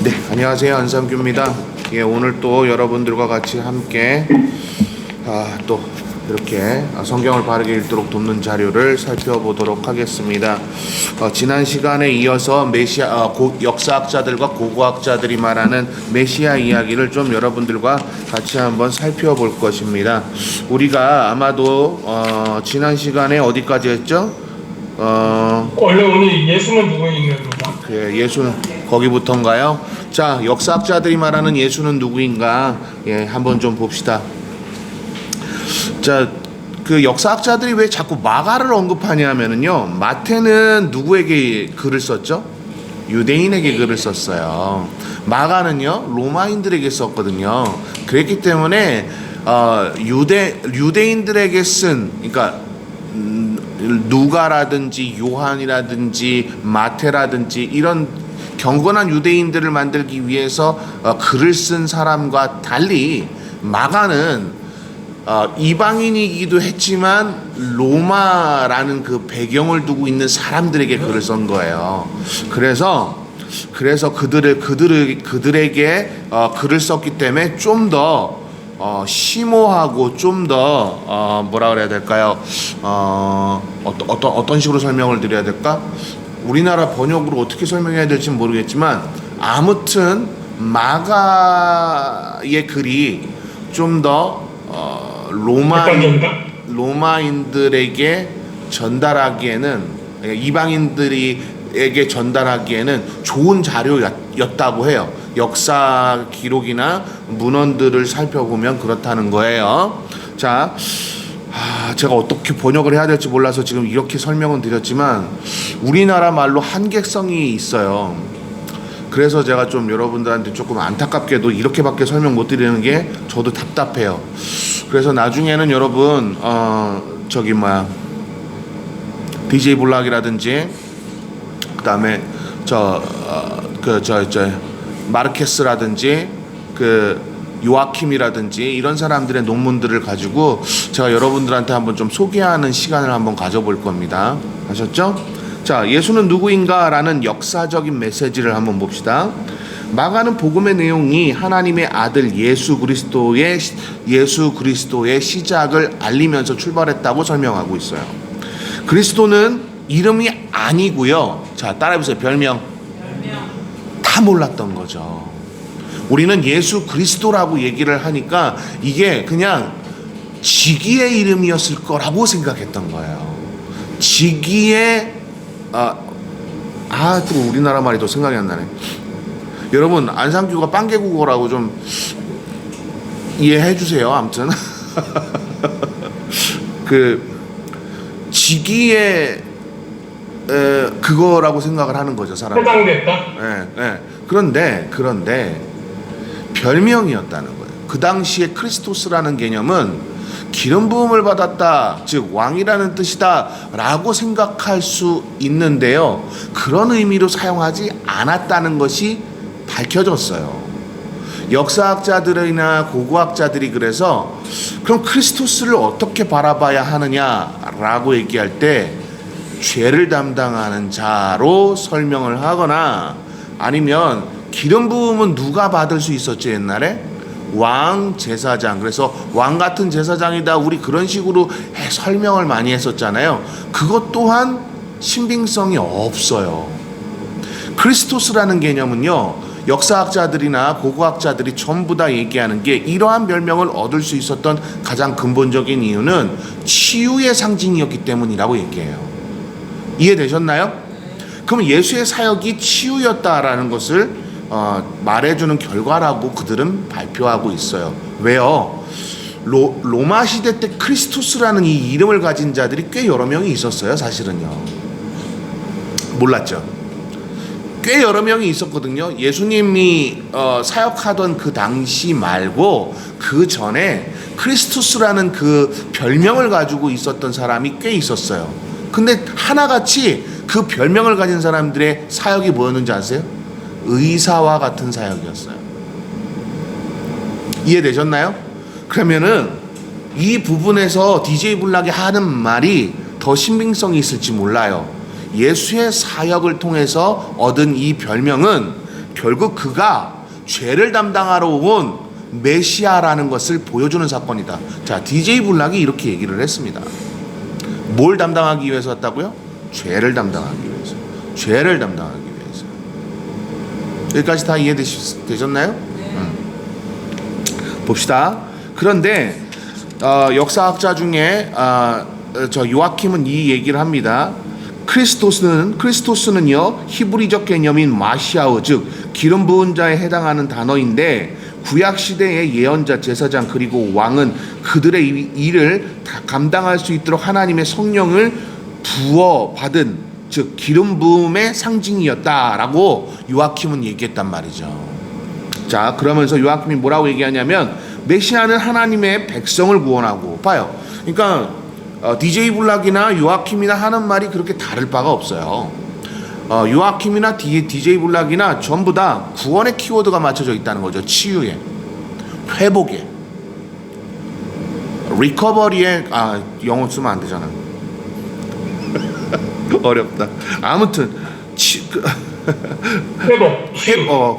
네, 안녕하세요. 안상규입니다. 예, 오늘 또 여러분들과 같이 함께 또 이렇게 성경을 바르게 읽도록 돕는 자료를 살펴보도록 하겠습니다. 지난 시간에 이어서 메시아 역사학자들과 고고학자들이 말하는 메시아 이야기를 좀 여러분들과 같이 한번 살펴볼 것입니다. 우리가 아마도 지난 시간에 어디까지 했죠? 원래 오늘 예수는 누구인가? 예수는 거기부터인가요? 자, 역사학자들이 말하는 예수는 누구인가? 예, 한번 좀 봅시다. 자, 그 역사학자들이 왜 자꾸 마가를 언급하냐면은요, 마태는 누구에게 글을 썼죠? 유대인에게 글을 썼어요. 마가는요, 로마인들에게 썼거든요. 그랬기 때문에 유대인들에게 쓴, 그러니까 누가라든지 요한이라든지 마태라든지 이런 경건한 유대인들을 만들기 위해서 글을 쓴 사람과 달리 마가는 이방인이기도 했지만 로마라는 그 배경을 두고 있는 사람들에게 글을 쓴 거예요. 그래서 그들에게 글을 썼기 때문에 좀 더 심오하고 좀 더 뭐라 그래야 될까요? 어떤 식으로 설명을 드려야 될까? 우리나라 번역으로 어떻게 설명해야 될지 모르겠지만 아무튼 마가의 글이 좀 더 로마인들에게 전달하기에는, 이방인들에게 전달하기에는 좋은 자료였다고 해요. 역사 기록이나 문헌들을 살펴보면 그렇다는 거예요. 자, 제가 어떻게 번역을 해야 될지 몰라서 지금 이렇게 설명은 드렸지만 우리나라 말로 한계성이 있어요. 그래서 제가 좀 여러분들한테 조금 안타깝게도 이렇게밖에 설명 못 드리는 게 저도 답답해요. 그래서 나중에는 여러분 DJ 블락이라든지 그다음에 마르케스라든지 요아킴이라든지 이런 사람들의 논문들을 가지고 제가 여러분들한테 한번 좀 소개하는 시간을 한번 가져볼 겁니다. 아셨죠? 자, 예수는 누구인가라는 역사적인 메시지를 한번 봅시다. 마가는 복음의 내용이 하나님의 아들 예수 그리스도의 시작을 알리면서 출발했다고 설명하고 있어요. 그리스도는 이름이 아니고요. 자, 따라해보세요. 별명. 다 몰랐던 거죠. 우리는 예수 그리스도라고 얘기를 하니까 이게 그냥 직위의 이름이었을 거라고 생각했던 거예요. 직위의 또 우리나라 말이 더 생각이 안 나네. 여러분, 안상규가 빵개국어라고 좀 이해해 주세요. 아무튼 그 직위의 그거라고 생각을 하는 거죠, 사람들이. 해당됐다. 그런데 별명이었다는 거예요. 그 당시에 크리스토스라는 개념은 기름 부음을 받았다, 즉 왕이라는 뜻이다 라고 생각할 수 있는데요, 그런 의미로 사용하지 않았다는 것이 밝혀졌어요. 역사학자들이나 고고학자들이 그래서 그럼 크리스토스를 어떻게 바라봐야 하느냐라고 얘기할 때 죄를 담당하는 자로 설명을 하거나, 아니면 기름 부음은 누가 받을 수 있었죠? 옛날에 왕, 제사장. 그래서 왕 같은 제사장이다, 우리 그런 식으로 설명을 많이 했었잖아요. 그것 또한 신빙성이 없어요. 크리스토스라는 개념은요, 역사학자들이나 고고학자들이 전부 다 얘기하는 게 이러한 별명을 얻을 수 있었던 가장 근본적인 이유는 치유의 상징이었기 때문이라고 얘기해요. 이해되셨나요? 그럼 예수의 사역이 치유였다라는 것을 말해주는 결과라고 그들은 발표하고 있어요. 왜요? 로마 시대 때 크리스토스라는 이 이름을 가진 자들이 꽤 여러 명이 있었어요. 사실은요. 몰랐죠? 꽤 여러 명이 있었거든요. 예수님이 사역하던 그 당시 말고 그 전에 크리스토스라는 그 별명을 가지고 있었던 사람이 꽤 있었어요. 근데 하나같이 그 별명을 가진 사람들의 사역이 뭐였는지 아세요? 의사와 같은 사역이었어요. 이해되셨나요? 그러면은 이 부분에서 DJ 블락이 하는 말이 더 신빙성이 있을지 몰라요. 예수의 사역을 통해서 얻은 이 별명은 결국 그가 죄를 담당하러 온 메시아라는 것을 보여주는 사건이다. 자, DJ 블락이 이렇게 얘기를 했습니다. 뭘 담당하기 위해서 왔다고요? 죄를 담당하기 위해서. 죄를 담당하기 위해서. 여기까지 다 이해되셨나요? 봅시다. 그런데 역사학자 중에 저 요아킴은 이 얘기를 합니다. 크리스토스는요 히브리적 개념인 마시아흐, 즉 기름 부은 자에 해당하는 단어인데 구약 시대의 예언자, 제사장 그리고 왕은 그들의 일을 다 감당할 수 있도록 하나님의 성령을 부어 받은, 즉 기름 부음의 상징이었다라고 요아킴은 얘기했단 말이죠. 자, 그러면서 요아킴이 뭐라고 얘기하냐면 메시아는 하나님의 백성을 구원하고, 봐요. 그러니까 DJ 블락이나 요아킴이나 하는 말이 그렇게 다를 바가 없어요. 요아킴이나 DJ 블락이나 전부 다 구원의 키워드가 맞춰져 있다는 거죠. 치유에, 회복에, 리커버리에, 영어 쓰면 안 되잖아. 어렵다. 아무튼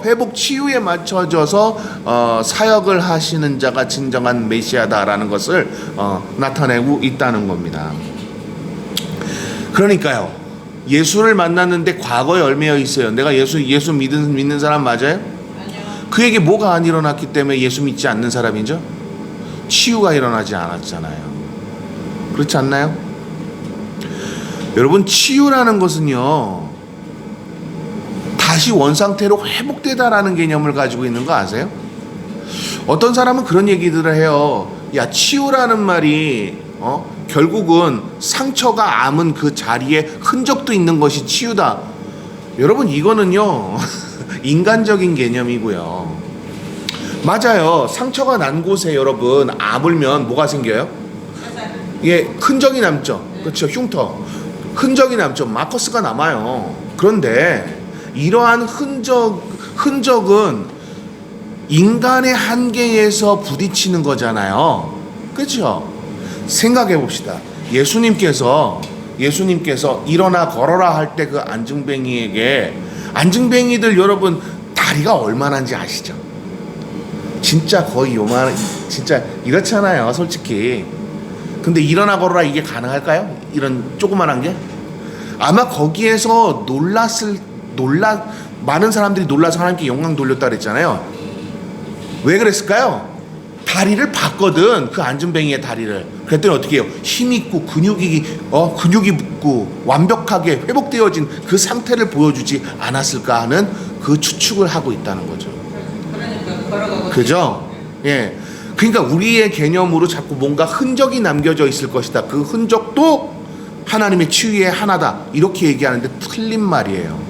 회복 치유에 맞춰져서 사역을 하시는 자가 진정한 메시아다라는 것을 나타내고 있다는 겁니다. 그러니까요, 예수를 만났는데 과거에 얽매여 있어요. 내가 예수 믿는 사람 맞아요? 아니요. 그에게 뭐가 안 일어났기 때문에 예수 믿지 않는 사람이죠? 치유가 일어나지 않았잖아요. 그렇지 않나요? 여러분, 치유라는 것은요 다시 원상태로 회복되다라는 개념을 가지고 있는 거 아세요? 어떤 사람은 그런 얘기들을 해요. 야, 치유라는 말이 결국은 상처가 아문 그 자리에 흔적도 있는 것이 치유다. 여러분, 이거는요 인간적인 개념이고요. 맞아요. 상처가 난 곳에 여러분 아물면 뭐가 생겨요? 예, 흔적이 남죠. 그렇죠. 흉터, 흔적이 남죠. 마커스가 남아요. 그런데 이러한 흔적은 인간의 한계에서 부딪히는 거잖아요. 그렇죠? 생각해 봅시다. 예수님께서 일어나 걸어라 할 때 그 안증뱅이에게, 안증뱅이들 여러분 다리가 얼마나인지 아시죠? 진짜 거의 요만, 진짜 이렇잖아요, 솔직히. 근데 일어나 걸어라 이게 가능할까요? 이런 조그만한 게? 아마 거기에서 많은 사람들이 놀라서 하나님께 영광 돌렸다 그랬잖아요. 왜 그랬을까요? 다리를 봤거든, 그 안전뱅이의 다리를. 그랬더니 어떻게 해요? 힘있고 근육이 붙고 완벽하게 회복되어진 그 상태를 보여주지 않았을까 하는 그 추측을 하고 있다는 거죠. 그러니까 걸어가고. 그죠? 예. 그러니까 우리의 개념으로 자꾸 뭔가 흔적이 남겨져 있을 것이다. 그 흔적도 하나님의 치유의 하나다. 이렇게 얘기하는데 틀린 말이에요.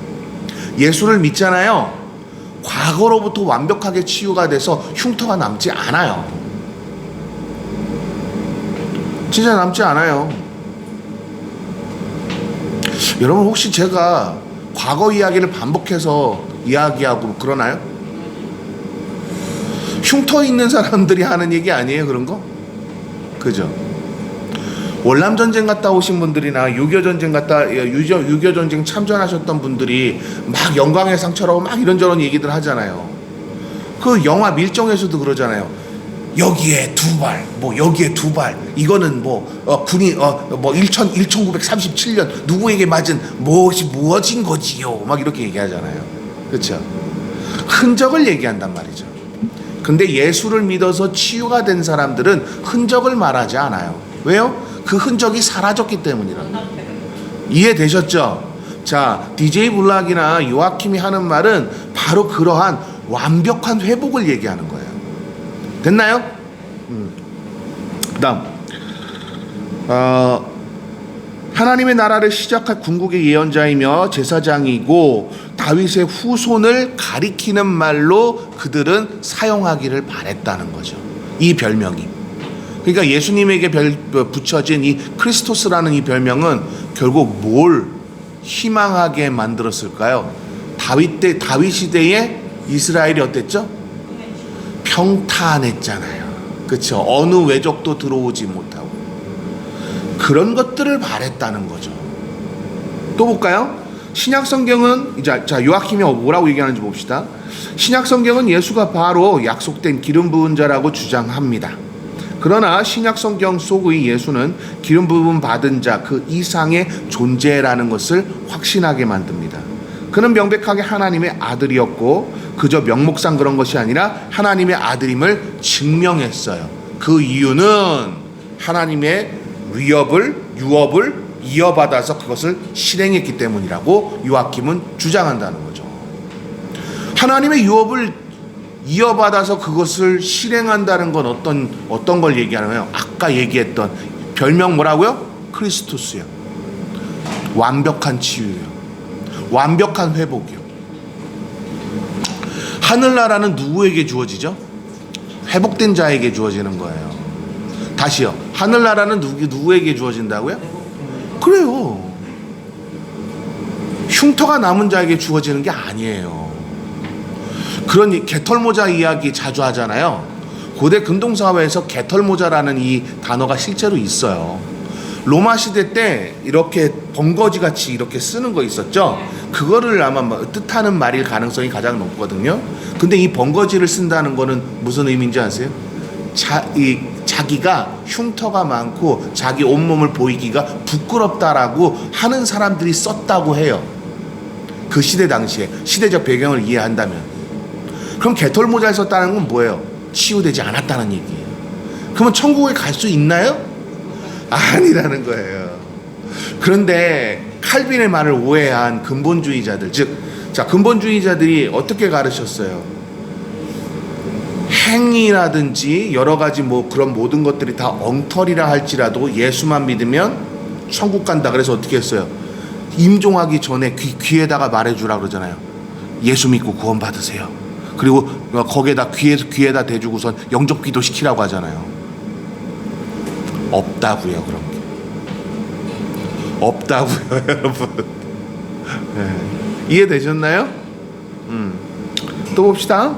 예수를 믿잖아요. 과거로부터 완벽하게 치유가 돼서 흉터가 남지 않아요. 진짜 남지 않아요. 여러분, 혹시 제가 과거 이야기를 반복해서 이야기하고 그러나요? 흉터 있는 사람들이 하는 얘기 아니에요, 그런 거? 그죠? 월남전쟁 갔다 오신 분들이나 6.25 전쟁 참전하셨던 분들이 막 영광의 상처라고 막 이런저런 얘기들 하잖아요. 그 영화 밀정에서도 그러잖아요. 여기에 두 발, 여기에 두 발, 이거는 군이 1937년 누구에게 맞은 무엇인 거지요, 막 이렇게 얘기하잖아요. 그렇죠? 흔적을 얘기한단 말이죠. 근데 예수를 믿어서 치유가 된 사람들은 흔적을 말하지 않아요. 왜요? 그 흔적이 사라졌기 때문이랍니다. 이해되셨죠? 자, DJ 블락이나 요아킴이 하는 말은 바로 그러한 완벽한 회복을 얘기하는 거예요. 됐나요? 다음, 하나님의 나라를 시작할 궁극의 예언자이며 제사장이고 다윗의 후손을 가리키는 말로 그들은 사용하기를 바랬다는 거죠. 이 별명이. 그러니까 예수님에게 붙여진 이 크리스토스라는 이 별명은 결국 뭘 희망하게 만들었을까요? 다윗 시대에 이스라엘이 어땠죠? 평탄했잖아요. 그렇죠? 어느 외적도 들어오지 못하고 그런 것들을 바랬다는 거죠. 또 볼까요? 신약 성경은 자 요아킴이 뭐라고 얘기하는지 봅시다. 신약 성경은 예수가 바로 약속된 기름 부은 자라고 주장합니다. 그러나 신약 성경 속의 예수는 기름 부음 받은 자 그 이상의 존재라는 것을 확신하게 만듭니다. 그는 명백하게 하나님의 아들이었고 그저 명목상 그런 것이 아니라 하나님의 아들임을 증명했어요. 그 이유는 하나님의 유업을 이어받아서 그것을 실행했기 때문이라고 요아킴은 주장한다는 거죠. 하나님의 유업을 이어받아서 그것을 실행한다는 건 어떤 걸 얘기하나요? 아까 얘기했던 별명 뭐라고요? 크리스토스요. 완벽한 치유요. 완벽한 회복이요. 하늘나라는 누구에게 주어지죠? 회복된 자에게 주어지는 거예요. 다시요. 하늘나라는 누구에게 주어진다고요? 그래요. 흉터가 남은 자에게 주어지는 게 아니에요. 그런 개털모자 이야기 자주 하잖아요. 고대 근동사회에서 개털모자라는 이 단어가 실제로 있어요. 로마 시대 때 이렇게 번거지 같이 이렇게 쓰는 거 있었죠. 그거를 아마 뜻하는 말일 가능성이 가장 높거든요. 근데 이 번거지를 쓴다는 거는 무슨 의미인지 아세요? 자기가 흉터가 많고 자기 온몸을 보이기가 부끄럽다라고 하는 사람들이 썼다고 해요. 그 시대 당시에 시대적 배경을 이해한다면. 그럼 개털모자를 썼다는 건 뭐예요? 치유되지 않았다는 얘기예요. 그러면 천국에 갈 수 있나요? 아니라는 거예요. 그런데 칼빈의 말을 오해한 근본주의자들, 근본주의자들이 어떻게 가르쳤어요? 행위라든지 여러 가지 그런 모든 것들이 다 엉터리라 할지라도 예수만 믿으면 천국 간다. 그래서 어떻게 했어요? 임종하기 전에 귀에다가 말해주라 그러잖아요. 예수 믿고 구원 받으세요. 그리고 거기에다 귀에다 대주고선 영접기도 시키라고 하잖아요. 없다고요. 그런 게 없다고요. 여러분. 네. 이해되셨나요? 또 봅시다.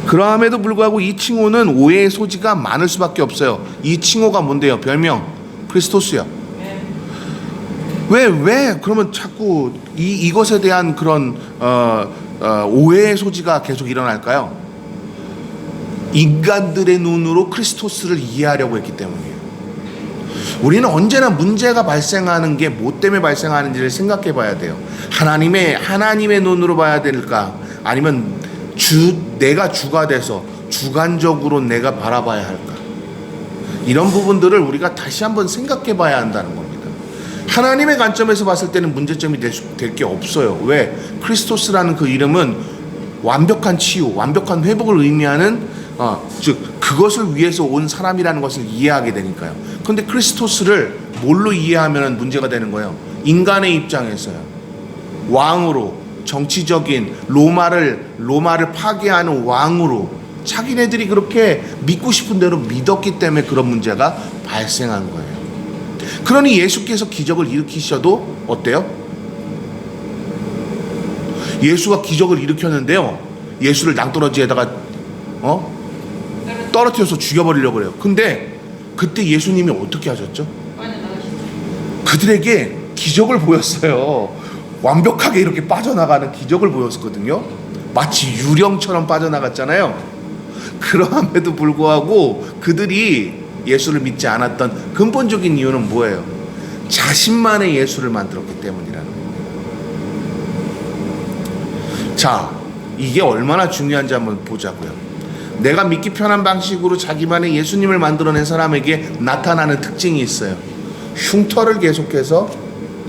그럼에도 불구하고 이 칭호는 오해의 소지가 많을 수밖에 없어요. 이 칭호가 뭔데요? 별명 크리스토스요. 왜 그러면 자꾸 이것에 대한 그런 오해의 소지가 계속 일어날까요? 인간들의 눈으로 크리스토스를 이해하려고 했기 때문이에요. 우리는 언제나 문제가 발생하는 게 뭐 때문에 발생하는지를 생각해 봐야 돼요. 하나님의 눈으로 봐야 될까? 아니면 내가 주가 돼서 주관적으로 내가 바라봐야 할까? 이런 부분들을 우리가 다시 한번 생각해 봐야 한다는 겁니다. 하나님의 관점에서 봤을 때는 문제점이 될 게 없어요. 왜? 크리스토스라는 그 이름은 완벽한 치유, 완벽한 회복을 의미하는 즉 그것을 위해서 온 사람이라는 것을 이해하게 되니까요. 그런데 크리스토스를 뭘로 이해하면 문제가 되는 거예요? 인간의 입장에서요. 왕으로, 정치적인 로마를 파괴하는 왕으로 자기네들이 그렇게 믿고 싶은 대로 믿었기 때문에 그런 문제가 발생한 거예요. 그러니 예수께서 기적을 일으키셔도 어때요? 예수가 기적을 일으켰는데요. 예수를 낭떠러지에다가 떨어뜨려서 죽여버리려고 그래요. 근데 그때 예수님이 어떻게 하셨죠? 그들에게 기적을 보였어요. 완벽하게 이렇게 빠져나가는 기적을 보였거든요. 마치 유령처럼 빠져나갔잖아요. 그럼에도 불구하고 그들이 예수를 믿지 않았던 근본적인 이유는 뭐예요? 자신만의 예수를 만들었기 때문이라는 겁니다. 자, 이게 얼마나 중요한지 한번 보자고요. 내가 믿기 편한 방식으로 자기만의 예수님을 만들어낸 사람에게 나타나는 특징이 있어요. 흉터를 계속해서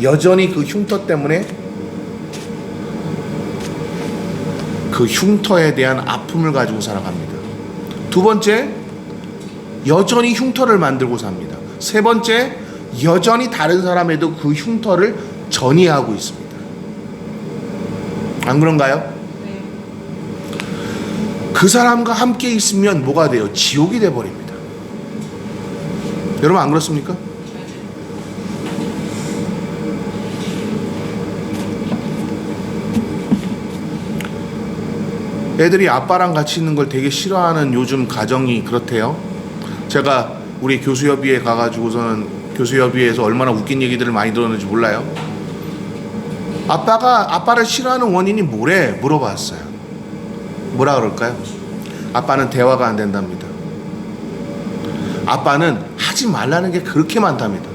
여전히 그 흉터 때문에 그 흉터에 대한 아픔을 가지고 살아갑니다. 두 번째, 여전히 흉터를 만들고 삽니다. 세 번째, 여전히 다른 사람에도 그 흉터를 전이하고 있습니다. 안 그런가요? 네. 그 사람과 함께 있으면 뭐가 돼요? 지옥이 돼버립니다. 여러분 안 그렇습니까? 애들이 아빠랑 같이 있는 걸 되게 싫어하는 요즘 가정이 그렇대요. 제가 우리 교수협의회 가가지고서는 교수협의회에서 얼마나 웃긴 얘기들을 많이 들었는지 몰라요? 아빠를 싫어하는 원인이 뭐래? 물어봤어요. 뭐라 그럴까요? 아빠는 대화가 안 된답니다. 아빠는 하지 말라는 게 그렇게 많답니다.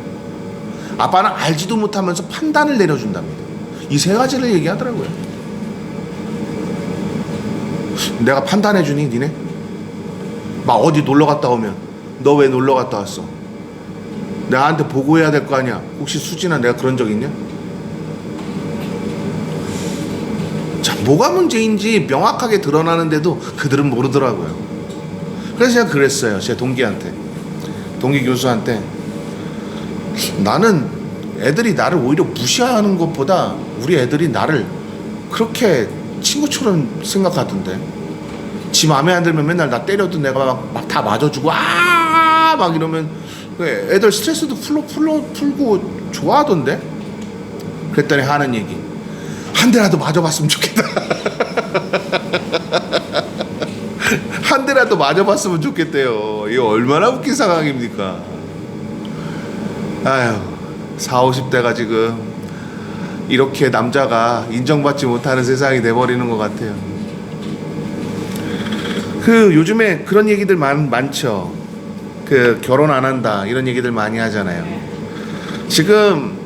아빠는 알지도 못하면서 판단을 내려준답니다. 이 세 가지를 얘기하더라고요. 내가 판단해주니 니네? 막 어디 놀러 갔다 오면 너 왜 놀러 갔다 왔어? 나한테 보고해야 될 거 아니야. 혹시 수진아 내가 그런 적 있냐? 자, 뭐가 문제인지 명확하게 드러나는데도 그들은 모르더라고요. 그래서 제가 그랬어요. 제 동기 교수한테, 나는 애들이 나를 오히려 무시하는 것보다 우리 애들이 나를 그렇게 친구처럼 생각하던데, 지 마음에 안 들면 맨날 나 때려도 내가 막 다 맞아주고 막 이러면 애들 스트레스도 풀고 좋아하던데. 그랬더니 하는 얘기, 한 대라도 맞아봤으면 좋겠다. 한 대라도 맞아봤으면 좋겠대요. 이거 얼마나 웃긴 상황입니까? 아휴, 40, 50대가 지금 이렇게 남자가 인정받지 못하는 세상이 돼버리는 것 같아요. 요즘에 그런 얘기들 많죠. 결혼 안 한다 이런 얘기들 많이 하잖아요. 지금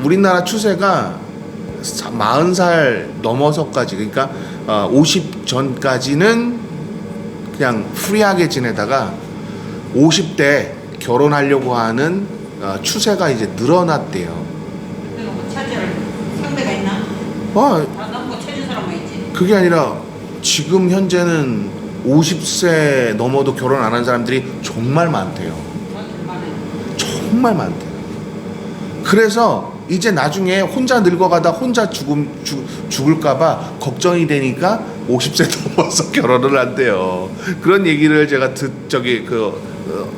우리나라 추세가 40살 넘어서까지, 그러니까 50 전까지는 그냥 프리하게 지내다가 50대 결혼하려고 하는 추세가 이제 늘어났대요. 그리고 뭐 찾을 상대가 있나? 다 넘고 찾은 사람만 있지. 그게 아니라 지금 현재는 50세 넘어도 결혼 안 한 사람들이 정말 많대요. 정말 많대요. 그래서 이제 나중에 혼자 늙어가다 혼자 죽을까봐 걱정이 되니까 50세 넘어서 결혼을 한대요. 그런 얘기를 제가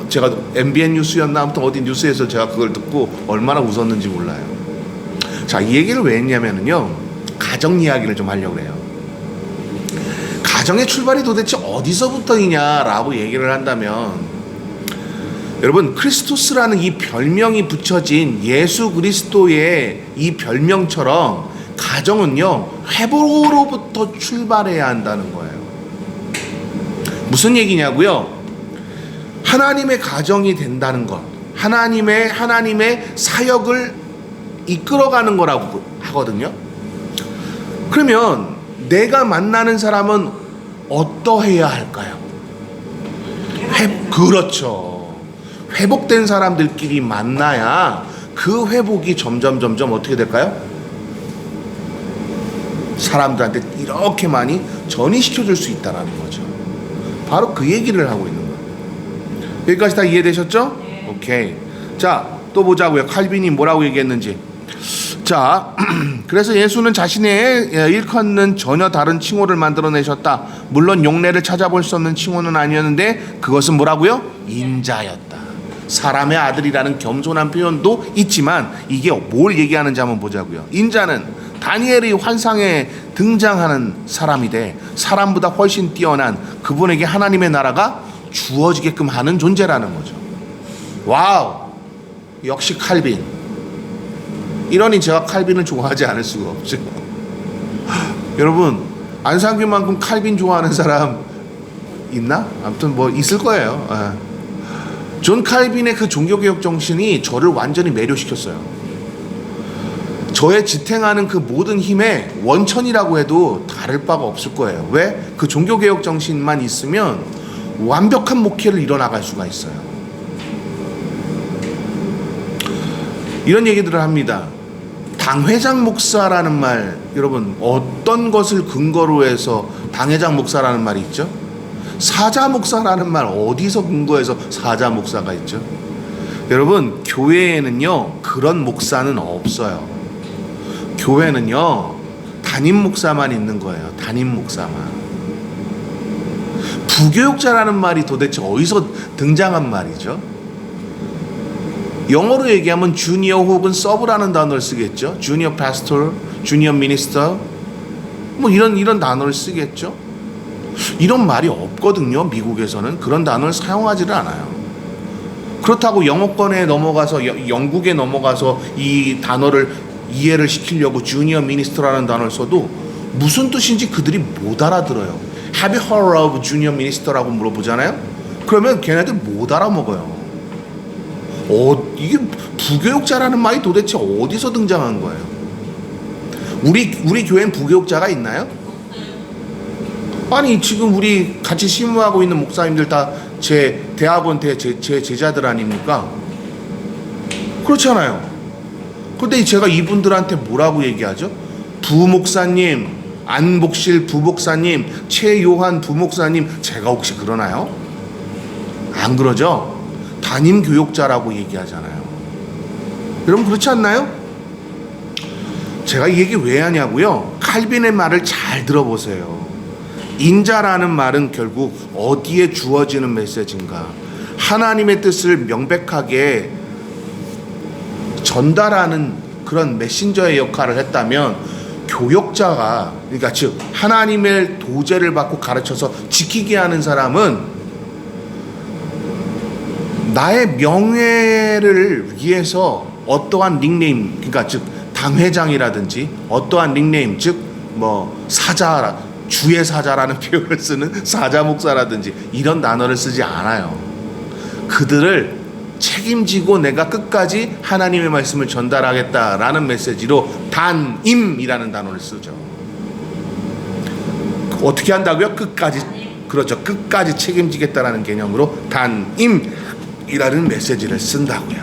제가 MBN 뉴스였나 아무튼 어디 뉴스에서 제가 그걸 듣고 얼마나 웃었는지 몰라요. 자, 이 얘기를 왜 했냐면요, 가정 이야기를 좀 하려고 해요. 가정의 출발이 도대체 어디서부터이냐라고 얘기를 한다면, 여러분, 크리스토스라는 이 별명이 붙여진 예수 그리스도의 이 별명처럼 가정은요, 회복으로부터 출발해야 한다는 거예요. 무슨 얘기냐고요? 하나님의 가정이 된다는 것, 하나님의 사역을 이끌어가는 거라고 하거든요. 그러면 내가 만나는 사람은 어떠해야 할까요? 그렇죠. 회복된 사람들끼리 만나야 그 회복이 점점 어떻게 될까요? 사람들한테 이렇게 많이 전이시켜줄 수 있다는 거죠. 바로 그 얘기를 하고 있는 거예요. 여기까지 다 이해되셨죠? 네. 오케이. 자, 또 보자고요. 칼빈이 뭐라고 얘기했는지. 자, 그래서 예수는 자신의 일컫는 전혀 다른 칭호를 만들어내셨다. 물론 용례를 찾아볼 수 없는 칭호는 아니었는데 그것은 뭐라고요? 인자였다. 사람의 아들이라는 겸손한 표현도 있지만 이게 뭘 얘기하는지 한번 보자고요. 인자는 다니엘의 환상에 등장하는 사람이 돼 사람보다 훨씬 뛰어난 그분에게 하나님의 나라가 주어지게끔 하는 존재라는 거죠. 와우, 역시 칼빈. 이러니 제가 칼빈을 좋아하지 않을 수가 없죠. 여러분, 안상규만큼 칼빈 좋아하는 사람 있나? 아무튼 뭐 있을 거예요. 존 칼빈의 그 종교개혁 정신이 저를 완전히 매료시켰어요. 저의 지탱하는 그 모든 힘의 원천이라고 해도 다를 바가 없을 거예요. 왜? 그 종교개혁 정신만 있으면 완벽한 목회를 이뤄나갈 수가 있어요. 이런 얘기들을 합니다. 당회장 목사라는 말, 여러분 어떤 것을 근거로 해서 당회장 목사라는 말이 있죠? 사자 목사라는 말 어디서 근거해서 사자 목사가 있죠? 여러분, 교회에는요 그런 목사는 없어요. 교회는요 담임 목사만 있는 거예요. 담임 목사만. 부교육자라는 말이 도대체 어디서 등장한 말이죠? 영어로 얘기하면 주니어 혹은 서브라는 단어를 쓰겠죠. 주니어 파스tor, 주니어 미니스터, 뭐 이런 단어를 쓰겠죠. 이런 말이 없거든요. 미국에서는 그런 단어를 사용하지를 않아요. 그렇다고 영어권에 넘어가서 영국에 넘어가서 이 단어를 이해를 시키려고 주니어 미니스터라는 단어를 써도 무슨 뜻인지 그들이 못 알아들어요. Have you heard of junior minister라고 물어보잖아요. 그러면 걔네들 못 알아먹어요. 이게 부교육자라는 말이 도대체 어디서 등장한 거예요? 우리 교회엔 부교육자가 있나요? 아니 지금 우리 같이 심무하고 있는 목사님들 다 제 대학원 제 제자들 아닙니까? 그렇잖아요. 그런데 제가 이분들한테 뭐라고 얘기하죠? 부목사님, 안복실 부목사님, 최요한 부목사님, 제가 혹시 그러나요? 안 그러죠? 담임 교육자라고 얘기하잖아요. 여러분 그렇지 않나요? 제가 이 얘기 왜 하냐고요? 칼빈의 말을 잘 들어보세요. 인자라는 말은 결국 어디에 주어지는 메시지인가? 하나님의 뜻을 명백하게 전달하는 그런 메신저의 역할을 했다면 교역자가, 그러니까 즉 하나님의 도제를 받고 가르쳐서 지키게 하는 사람은 나의 명예를 위해서 어떠한 닉네임, 그러니까 즉 당회장이라든지 어떠한 닉네임, 즉 뭐 사자, 주의 사자라는 표현을 쓰는 사자 목사라든지 이런 단어를 쓰지 않아요. 그들을 책임지고 내가 끝까지 하나님의 말씀을 전달하겠다라는 메시지로 단임이라는 단어를 쓰죠. 어떻게 한다고요? 끝까지. 그렇죠. 끝까지 책임지겠다라는 개념으로 단임이라는 메시지를 쓴다고요.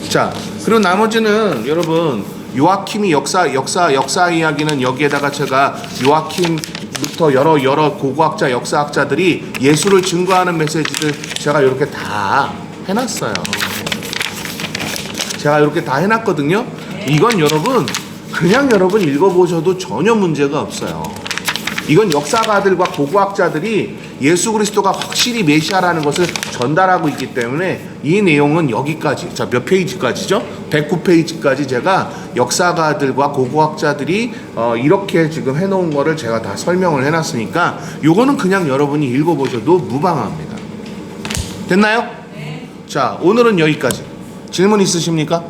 자, 그리고 나머지는 여러분 요아킴이 역사 이야기는 여기에다가 제가 요아킴부터 여러 고고학자 역사학자들이 예수를 증거하는 메시지들 제가 이렇게 다 해놨어요. 제가 이렇게 다 해놨거든요. 이건 여러분 그냥 여러분 읽어보셔도 전혀 문제가 없어요. 이건 역사가들과 고고학자들이 예수 그리스도가 확실히 메시아라는 것을 전달하고 있기 때문에 이 내용은 여기까지, 자, 몇 페이지까지죠? 109페이지까지 제가 역사가들과 고고학자들이 이렇게 지금 해놓은 거를 제가 다 설명을 해놨으니까 요거는 그냥 여러분이 읽어보셔도 무방합니다. 됐나요? 네. 자, 오늘은 여기까지. 질문 있으십니까?